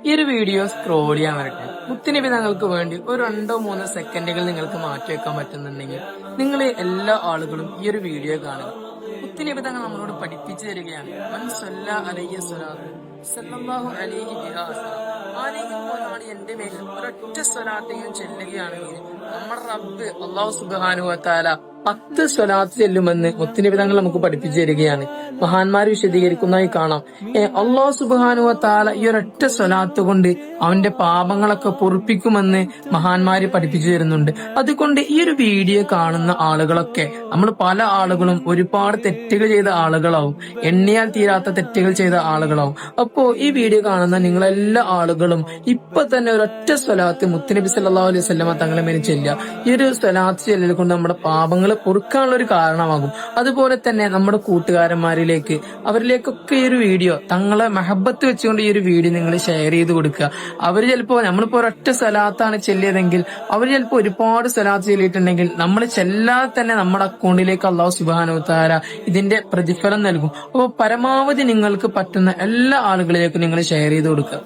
ഈ ഒരു video scroll ചെയ്യാൻ വരട്ടെ. മുത്തുനബി തങ്ങൾക്ക് വേണ്ടി ഒരു 2-3 സെക്കൻഡുകൾ നിങ്ങൾക്ക് മാറ്റിവെക്കാൻ പറ്റുന്നുണ്ടെങ്കിൽ നിങ്ങൾ എല്ലാ ആളുകളും ഈ ഒരു വീഡിയോ കാണുക. മുത്തുനബി തങ്ങൾ നമ്മളോട് പഠിപ്പിച്ചു തരികയാണ്. മൻ സല്ല അലൈഹി സ്വലാത്തു സല്ലല്ലാഹു അലൈഹി ബിഹാ അസ്സലാം. ആരെങ്കിലും ഒരാൾ എന്റെ മേൽ ഒരൊറ്റ സ്വലാത്തെങ്കിലും ചെല്ലുകയാണെങ്കിൽ നമ്മുടെ റബ്ബ് അല്ലാഹു സുബ്ഹാനഹു വ തആല 10 സ്വലാത്ത് ചെല്ലുമെന്ന് മുത്തുനബി തങ്ങൾ നമുക്ക് പഠിപ്പിച്ചു തരികയാണ്. മഹാന്മാർ വിശദീകരിക്കുന്നതായി കാണാം. അല്ലാഹു സുബ്ഹാനഹു വ തആല ഈ ഒരൊറ്റ സ്വലാത്ത് കൊണ്ട് അവന്റെ പാപങ്ങളൊക്കെ പൊറുപ്പിക്കുമെന്ന് മഹാന്മാര് പഠിപ്പിച്ചു തരുന്നുണ്ട്. അതുകൊണ്ട് ഈ ഒരു വീഡിയോ കാണുന്ന ആളുകളൊക്കെ, നമ്മൾ പല ആളുകളും ഒരുപാട് തെറ്റുകൾ ചെയ്ത ആളുകളാവും, എണ്ണിയാൽ തീരാത്ത തെറ്റുകൾ ചെയ്ത ആളുകളാവും. അപ്പോ ഈ വീഡിയോ കാണുന്ന നിങ്ങളെല്ലാ ആളുകളും ഇപ്പൊ തന്നെ ഒരൊറ്റ സ്വലാത്ത് മുത്തുനബി സല്ലല്ലാഹു അലൈഹി വസല്ലമ തങ്ങളുടെ മേൽ ചെല്ലുക. ഈ ഒരു സ്വലാത്ത് ചെല്ലൽ കൊണ്ട് നമ്മുടെ പാപങ്ങൾ പൊറുക്കാനുള്ള ഒരു കാരണമാകും. അതുപോലെ തന്നെ നമ്മുടെ കൂട്ടുകാരന്മാരിലേക്ക്, അവരിലേക്കൊക്കെ ഈ ഒരു വീഡിയോ തങ്ങളെ മഹബത്ത് വെച്ചുകൊണ്ട് ഈ ഒരു വീഡിയോ നിങ്ങൾ ഷെയർ ചെയ്ത് കൊടുക്കുക. അവർ ചിലപ്പോ, നമ്മളിപ്പോ ഒരൊറ്റ സ്വലാത്താണ് ചെല്ലിയതെങ്കിൽ അവർ ചിലപ്പോ ഒരുപാട് സ്വലാത്ത് ചെല്ലിയിട്ടുണ്ടെങ്കിൽ നമ്മൾ ചെല്ലാതെ തന്നെ നമ്മുടെ അക്കൗണ്ടിലേക്ക് അല്ലാഹു സുബ്ഹാനഹു വ തആല ഇതിന്റെ പ്രതിഫലം നൽകും. അപ്പോൾ പരമാവധി നിങ്ങൾക്ക് പറ്റുന്ന എല്ലാ ആളുകളിലേക്കും നിങ്ങൾ ഷെയർ ചെയ്ത് കൊടുക്കുക.